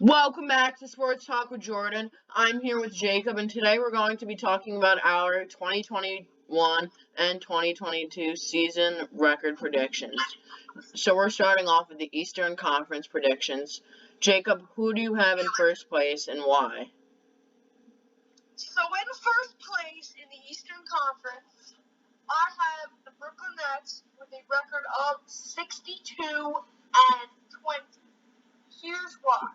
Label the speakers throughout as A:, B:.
A: Welcome back to Sports Talk with Jordan. I'm here with Jacob, and today we're going to be talking about our 2021 and 2022 season record predictions. So we're starting off with the Eastern Conference predictions. Jacob, who do you have in first place and why?
B: So in first place in the Eastern Conference, I have the Brooklyn Nets with a record of 62-20. Here's why.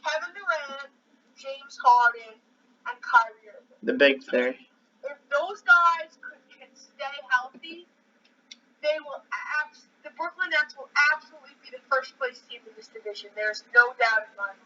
B: Kevin Durant, James Harden, and Kyrie Irving.
A: The big three.
B: If those guys can stay healthy, the Brooklyn Nets will absolutely be the first place team in this division. There's no doubt in my mind.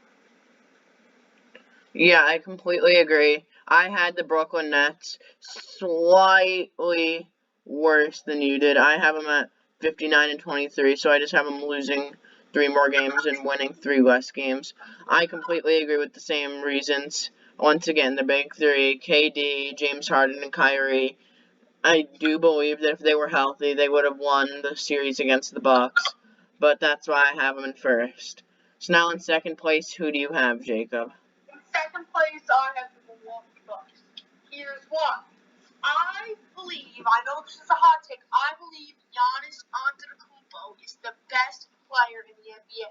A: Yeah, I completely agree. I had the Brooklyn Nets slightly worse than you did. I have them at 59-23, so I just have them losing 3 more games and winning 3 less games. I completely agree with the same reasons. Once again, the big three, KD, James Harden, and Kyrie. I do believe that if they were healthy, they would have won the series against the Bucks, but that's why I have them in first. So now in second place, who do you have, Jacob?
B: In second place, I have the Milwaukee Bucks. Here's why. I know this is a hot take, I believe Giannis Antetokounmpo is the best player in the NBA.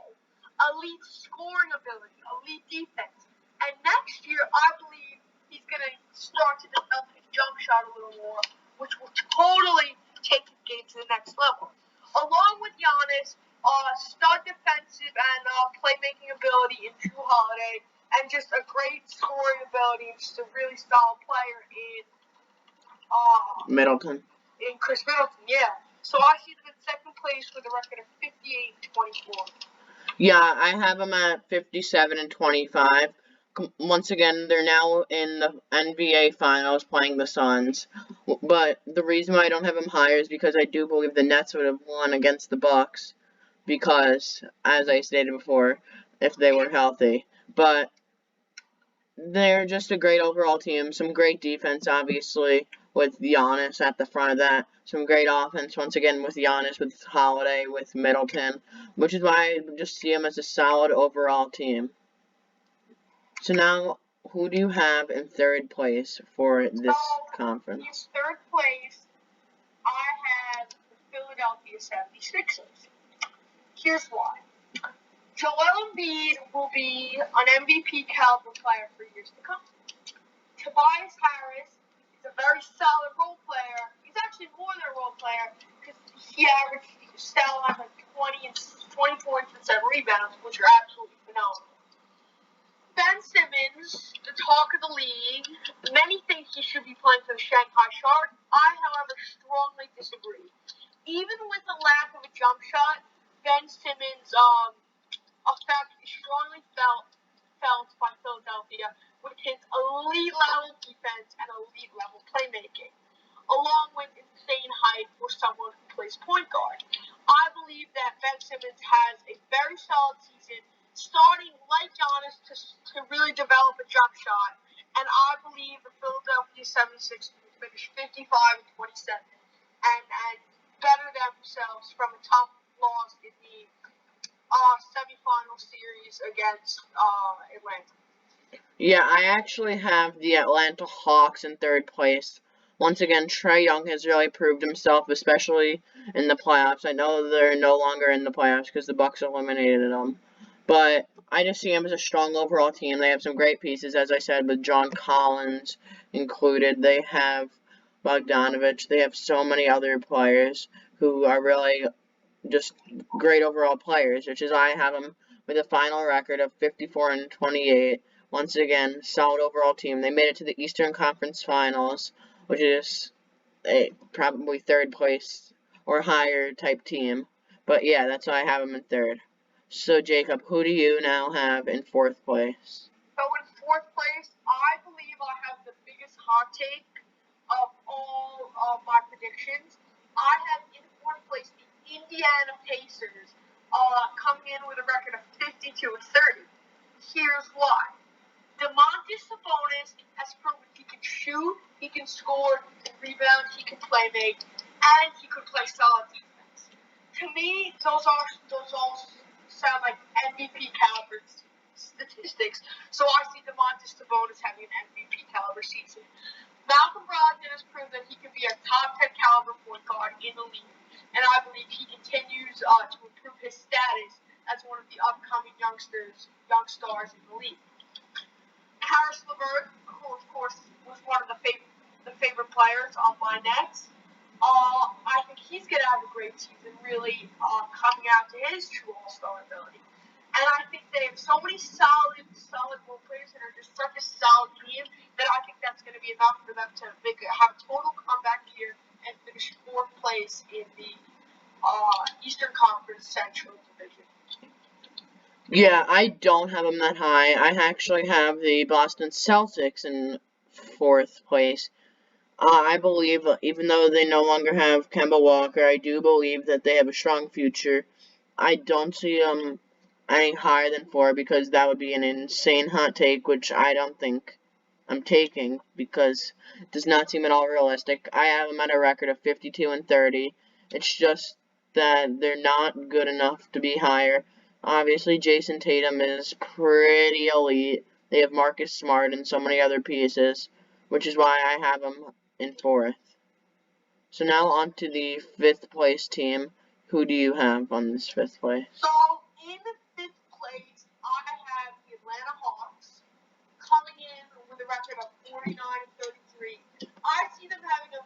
B: Elite scoring ability, elite defense. And next year, I believe he's going to start to develop his jump shot a little more, which will totally take his game to the next level. Along with Giannis, stud defensive and playmaking ability in Jrue Holiday, and just a great scoring ability and just a really solid player in
A: Middleton.
B: In Chris Middleton, yeah. So I see them in second place with a record of 58-24.
A: Yeah, I have them at 57-25. Once again, they're now in the NBA Finals playing the Suns. But the reason why I don't have them higher is because I do believe the Nets would have won against the Bucks. Because, as I stated before, if they were healthy. But they're just a great overall team. Some great defense, obviously, with Giannis at the front of that. Some great offense, once again, with Giannis, with Holiday, with Middleton. Which is why I just see them as a solid overall team. So now, who do you have in third place for this conference?
B: In third place, I have the Philadelphia 76ers. Here's why. Joel Embiid will be an MVP caliber player for years to come. Tobias Harris is a very solid role player. He's actually more than a role player because he averaged stat line like 20 points and 7 rebounds, which are absolutely phenomenal. Ben Simmons, the talk of the league, many think he should be playing for the Shanghai Sharks. I, however, strongly disagree. Even with the lack of a jump shot, Ben Simmons' effect is strongly felt by Philadelphia with his elite level defense and elite level playmaking, along with insane height for someone who plays point guard. I believe that Ben Simmons has a very solid season, starting like Giannis to really develop a jump shot, and I believe the Philadelphia 76ers will finish 55-27 and better themselves from a tough loss in the semifinal series against Atlanta.
A: Yeah, I actually have the Atlanta Hawks in third place. Once again, Trae Young has really proved himself, especially in the playoffs. I know they're no longer in the playoffs because the Bucks eliminated them. But I just see them as a strong overall team. They have some great pieces, as I said, with John Collins included. They have Bogdanovich. They have so many other players who are really just great overall players, which is why I have them with a final record of 54-28. Once again, solid overall team. They made it to the Eastern Conference Finals, which is probably third place or higher type team. But yeah, that's why I have them in third. So Jacob, who do you now have in fourth place?
B: So in fourth place, I believe I have the biggest hot take of all of my predictions. I have in fourth place the Indiana Pacers, coming in with a record of 52-30. Here's why. Domantas Sabonis has proven he can shoot, he can score, he can rebound, he can play make, and he can play solid defense. To me, those all sound like MVP caliber bonus having an MVP caliber season. Malcolm Brogdon has proved that he can be a top 10 caliber point guard in the league, and I believe he continues to improve his status as one of the upcoming young stars in the league. Caris LeVert, who of course was one of the favorite players on my Nets. I think he's going to have a great season, really coming out to his true all-star ability. And I think they have so many solid role players and are just such a solid team that I think that's going to be enough for them to have a total comeback year and finish 4th place in the Eastern Conference Central Division.
A: Yeah, I don't have them that high. I actually have the Boston Celtics in 4th place. I believe, even though they no longer have Kemba Walker, I do believe that they have a strong future. I don't see them any higher than 4 because that would be an insane hot take, which I don't think I'm taking because it does not seem at all realistic. I have them at a record of 52-30. It's just that they're not good enough to be higher. Obviously, Jason Tatum is pretty elite. They have Marcus Smart and so many other pieces, which is why I have them in 4th. So now on to the 5th place team. Who do you have on this 5th place?
B: So in 5th place, I have the Atlanta Hawks coming in with a record of 49-33. I see them having a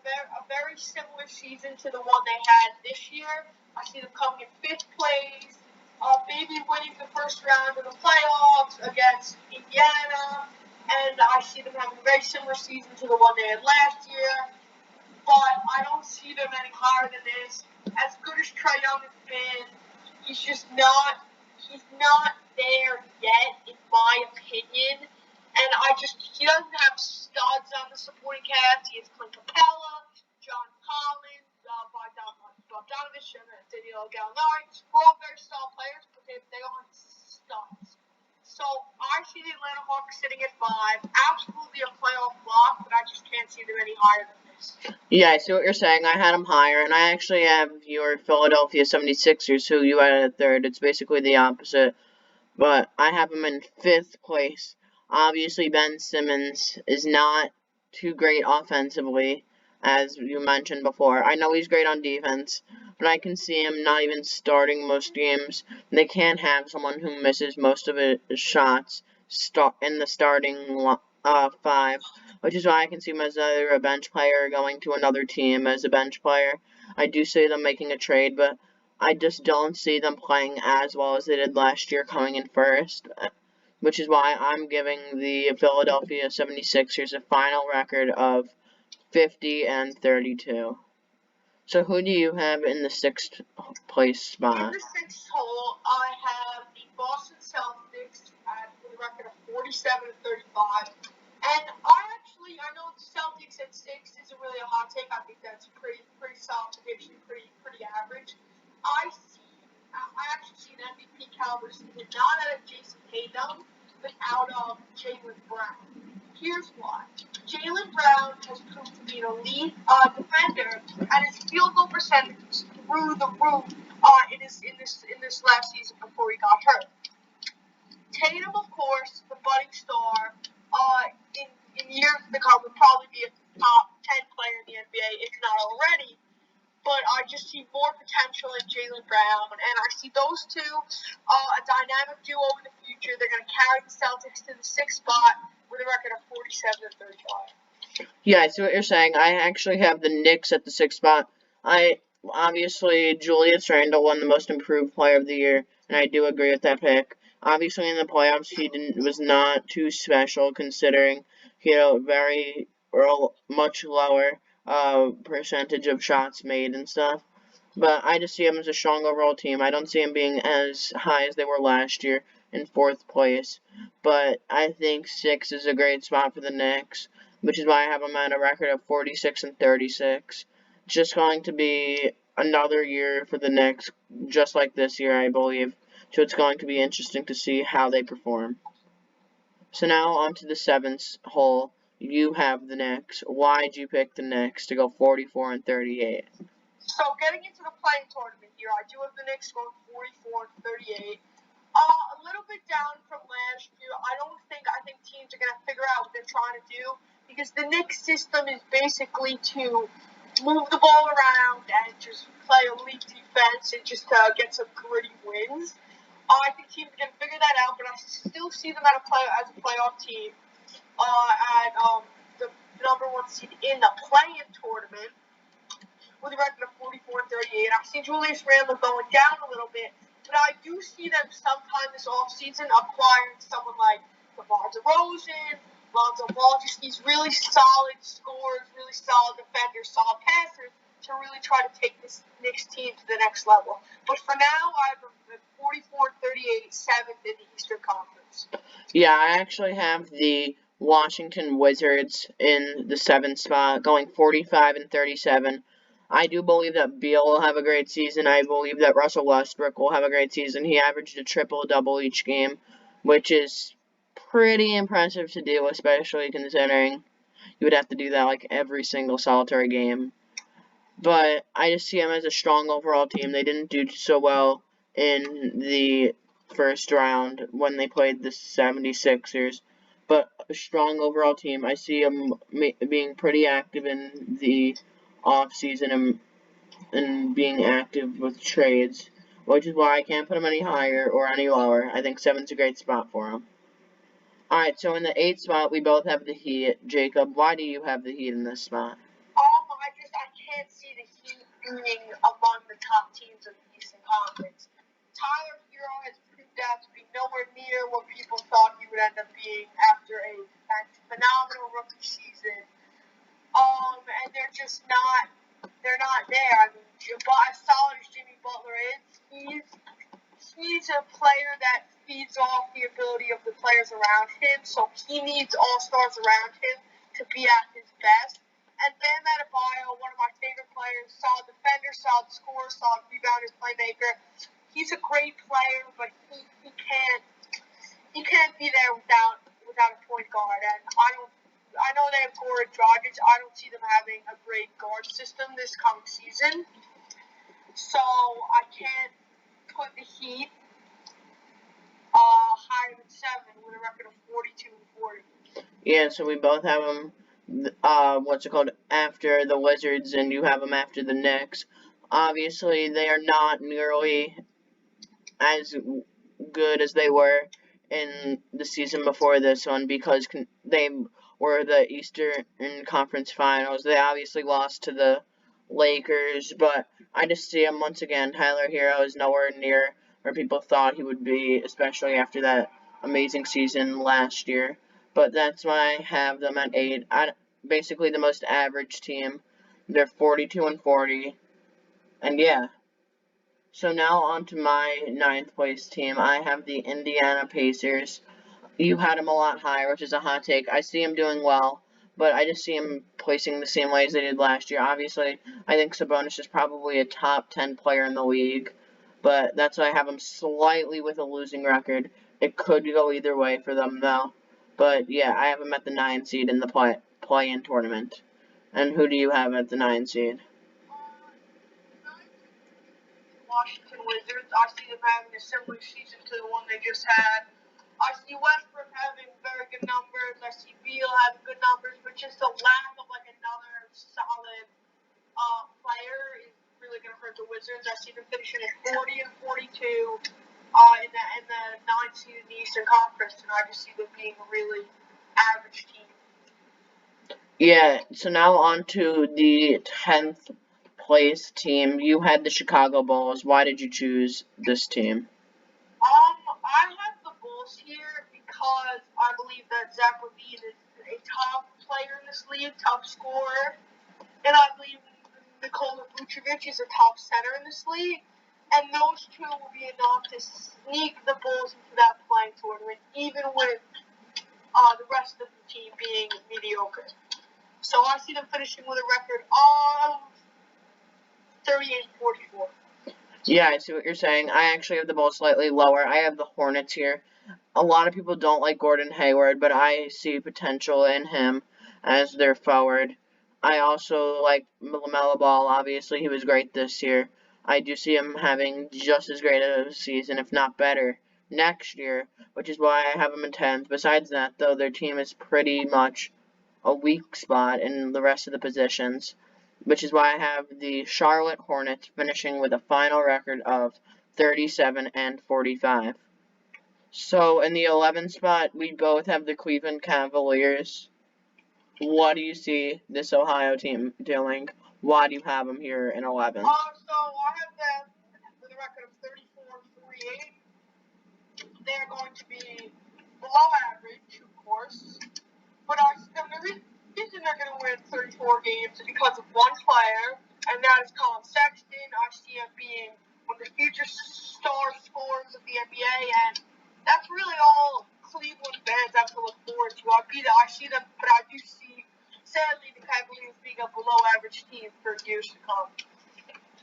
B: very similar season to the one they had this year. I see them coming in 5th place, maybe winning the first round of the playoffs against Indiana. And I see them having a very similar season to the one they had last year. But I don't see them any higher than this. As good as Trae Young has been, he's not there yet, in my opinion. And he doesn't have studs on the supporting cast. He has Clint Capella, John Collins, Bogdanovich, and Danilo Gallinari, who are all very solid players, but they aren't studs. So I see the Atlanta Hawks sitting at 5, absolutely a playoff block, but I just can't see them any higher than this.
A: Yeah, I see what you're saying. I had them higher, and I actually have your Philadelphia 76ers, who you had at 3rd. It's basically the opposite, but I have them in 5th place. Obviously, Ben Simmons is not too great offensively, as you mentioned before. I know he's great on defense, but I can see him not even starting most games. They can't have someone who misses most of his shots in the starting 5, which is why I can see him as either a bench player going to another team as a bench player. I do see them making a trade, but I just don't see them playing as well as they did last year coming in 1st, which is why I'm giving the Philadelphia 76ers a final record of 50-32. So who do you have in the 6th place spot?
B: In the 6th hole, I have the Boston Celtics with a record of 47-35. And I know the Celtics at 6 isn't really a hot take. I think that's pretty solid prediction, pretty average. I actually see an MVP caliber season not out of Jason Tatum, but out of Jaylen Brown. Here's why. Jaylen Brown has proved to be an elite defender, and his field goal percentage is through the roof in this last season before he got hurt. Tatum, of course, the budding star, in years to come will probably be a top 10 player in the NBA, if not already. But I just see more potential in Jaylen Brown, and I see those two a dynamic duo in the future. They're going to carry the Celtics to the 6th spot with a record of 47-35.
A: Yeah, I see what you're saying. I actually have the Knicks at the 6th spot. Obviously, Julius Randle won the Most Improved Player of the Year, and I do agree with that pick. Obviously, in the playoffs, he was not too special, considering he had a much lower percentage of shots made and stuff. But I just see him as a strong overall team. I don't see him being as high as they were last year in 4th place. But I think 6 is a great spot for the Knicks, which is why I have them at a record of 46-36. It's just going to be another year for the Knicks, just like this year, I believe. So it's going to be interesting to see how they perform. So now on to the 7th hole. You have the Knicks. Why'd you pick the Knicks to go 44-38?
B: So getting into the playing tournament here, I do have the Knicks going 44-38. A little bit down from last year. I think teams teams are going to figure out what they're trying to do, because the Knicks system is basically to move the ball around and just play elite defense and just get some gritty wins. I think teams are going to figure that out, but I still see them as a playoff team at the number 1 seed in the play-in tournament with a record of 44-38. I see Julius Randle going down a little bit, but I do see them sometime this offseason acquiring someone like DeMar DeRozan, Lonzo Ball, just these really solid scorers, really solid defenders, solid passers to really try to take this Knicks team to the next level. But for now, I have them at 44-38, 7th in the Eastern Conference.
A: Yeah, I actually have the Washington Wizards in the 7th spot, going 45-37. I do believe that Beal will have a great season. I believe that Russell Westbrook will have a great season. He averaged a triple-double each game, which is pretty impressive to do, especially considering you would have to do that like every single solitary game. But I just see them as a strong overall team. They didn't do so well in the first round when they played the 76ers, but a strong overall team. I see them being pretty active in the offseason and being active with trades, which is why I can't put them any higher or any lower. I think 7's a great spot for them. Alright, so in the 8th spot, we both have the Heat. Jacob, why do you have the Heat in this spot?
B: I can't see the Heat being among the top teams of the Eastern Conference. Tyler Hero has proved out to be nowhere near what people thought he would end up being after a phenomenal rookie season. And they're just not there. I mean, as solid as Jimmy Butler is, he's a player that feeds off the ability of the players around him, so he needs all-stars around him to be at his best. And Bam Adebayo, one of my favorite players, solid defender, solid scorer, solid rebounder, playmaker. He's a great player, but he can't be there without a point guard. And I know they have Goran Dragic. I don't see them having a great guard system this coming season. So I can't put the Heat higher than 7 with a record of 42-40.
A: Yeah, so we both have them, after the Wizards, and you have them after the Knicks. Obviously, they are not nearly as good as they were in the season before this one because they were the Eastern Conference Finals. They obviously lost to the Lakers, but I just see them once again. Tyler Hero is nowhere near where people thought he would be, especially after that amazing season last year. But that's why I have them at 8. Basically the most average team. They're 42-40. And yeah. So now on to my 9th place team. I have the Indiana Pacers. You had them a lot higher, which is a hot take. I see them doing well, but I just see them placing the same way as they did last year. Obviously, I think Sabonis is probably a top 10 player in the league, but that's why I have them slightly with a losing record. It could go either way for them, though. But yeah, I have them at the 9 seed in the play-in tournament. And who do you have at the 9 seed?
B: Washington Wizards. I see them having a similar season to the one they just had. I see Westbrook having very good numbers. I see Beal having good numbers, but just a lack of another solid player is really going to hurt the Wizards. I see them finishing at 40-42 in the 9th seed in the Eastern Conference, and I just see them being a really average team.
A: Yeah, so now on to the 10th place team. You had the Chicago Bulls. Why did you choose this team?
B: I have the Bulls here because I believe that Zach LaVine is a top player in this league, top scorer, and I believe Nikola Vucevic is a top center in this league, and those two will be enough to sneak the Bulls into that playing tournament, even with the rest of the team being mediocre. So I see them finishing with a record of 38-44.
A: Yeah, I see what you're saying. I actually have the Bulls slightly lower. I have the Hornets here. A lot of people don't like Gordon Hayward, but I see potential in him as their forward. I also like LaMelo Ball. Obviously, he was great this year. I do see him having just as great a season, if not better, next year, which is why I have them in 10th. Besides that, though, their team is pretty much a weak spot in the rest of the positions, which is why I have the Charlotte Hornets finishing with a final record of 37-45. So in the 11th spot, we both have the Cleveland Cavaliers. What do you see this Ohio team doing? Why do you have them here in 11th?
B: So I have them with a record of 34-48. They're going to be below average, of course. But the reason they're going to win 34 games is because of one player, and that is Colin Sexton. I see him being one of the future star scorers of the NBA, and that's really all Cleveland fans have to look forward to. I see them, but I do see, sadly, the Cavaliers being a below-average team for years to come.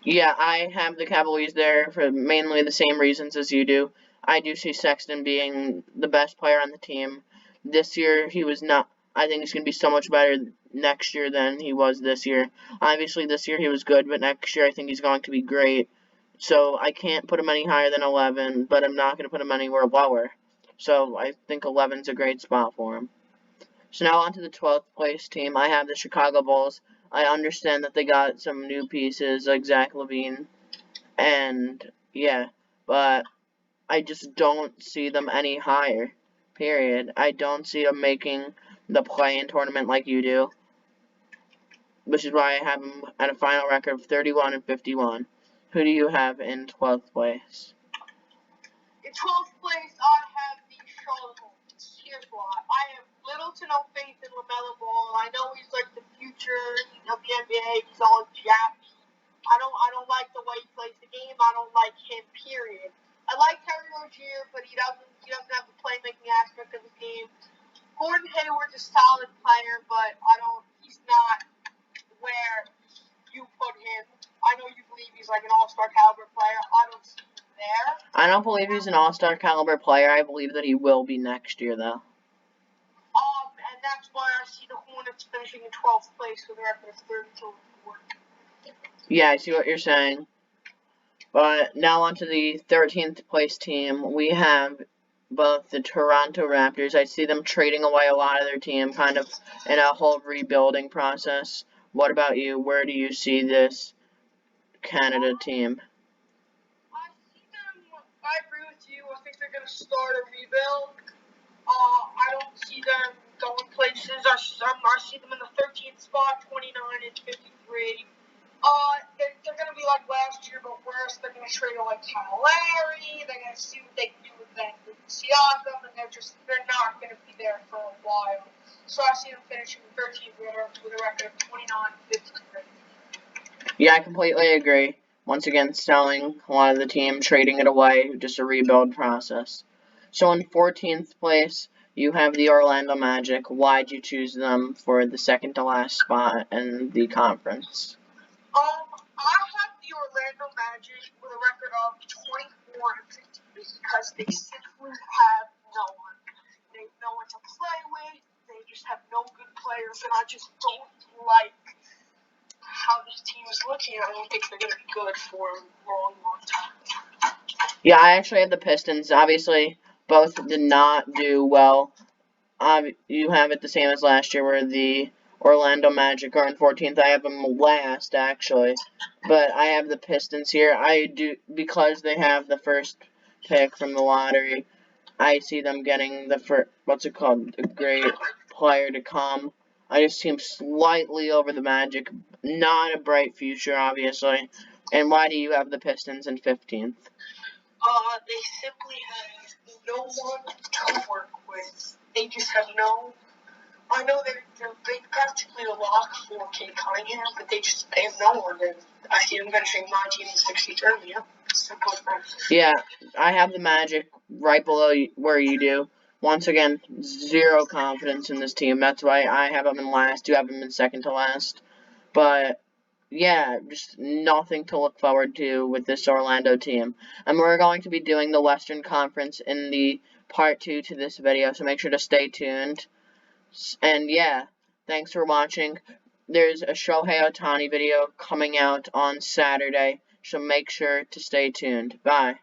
A: Yeah, I have the Cavaliers there for mainly the same reasons as you do. I do see Sexton being the best player on the team. This year, he was not. I think he's going to be so much better next year than he was this year. Obviously, this year he was good, but next year I think he's going to be great. So I can't put him any higher than 11, but I'm not going to put him anywhere lower. So I think 11's a great spot for him. So now on to the 12th place team. I have the Chicago Bulls. I understand that they got some new pieces like Zach LaVine, and yeah, but I just don't see them any higher, period. I don't see them making the play-in tournament like you do, which is why I have them at a final record of 31-51. Who do you have in 12th place?
B: In 12th place, I have the Charlotte Hornets. Here's why. I have little to no faith in LaMelo Ball. I know he's like the future of the NBA. He's all jacked. I don't like the way he plays the game. I don't like him, period. I like Terry Rozier, but he doesn't have the playmaking aspect of his game. Gordon Hayward's a solid player, but he's not where you put him. I know you believe he's like an all-star caliber player. I don't see him there.
A: I don't believe he's an all-star caliber player. I believe that he will be next year, though.
B: And that's why I see the Hornets finishing in 12th place with a record of 32-4.
A: Yeah, I see what you're saying. But now on to the 13th place team. We have both the Toronto Raptors. I see them trading away a lot of their team, kind of in a whole rebuilding process. What about you? Where do you see this Canada team?
B: I see them. I agree with you. I think they're going to start a rebuild. I don't see them going places. I see them in the 13th spot, 29-53. They're going to be like last year, but worse. They're going to trade away Kyle Lowry. They're going to see what they can do with Ben Siakam, and they're not going to be there for a while. So I see them finishing 13th with a record of 29-53.
A: Yeah, I completely agree. Once again, selling a lot of the team, trading it away, just a rebuild process. So in 14th place, you have the Orlando Magic. Why'd you choose them for the second to last spot in the conference?
B: I have the Orlando Magic with a record of 24-15 because they simply have no one. They have no one to play with. They just have no good players, and I just don't like how this team is looking. I don't think they're going to be good for a long, long time.
A: Yeah, I actually had the Pistons. Obviously, both did not do well. You have it the same as last year, where the Orlando Magic are in 14th. I have them last, actually. But I have the Pistons here. I do, because they have the first pick from the lottery. I see them getting the first, a great player to come. I just see them slightly over the Magic. Not a bright future, obviously. And why do you have the Pistons in 15th?
B: They simply have no one to work with. They just have no. I know they're practically a lock for Cade Cunningham, but they have no one. And I see them finishing 19-63. Yeah, simple as that.
A: Yeah, I have the Magic right below where you do. Once again, zero confidence in this team. That's why I have them in last. You have them in second to last. But yeah, just nothing to look forward to with this Orlando team. And we're going to be doing the Western Conference in the part 2 to this video, so make sure to stay tuned. And yeah, thanks for watching. There's a Shohei Ohtani video coming out on Saturday, so make sure to stay tuned. Bye.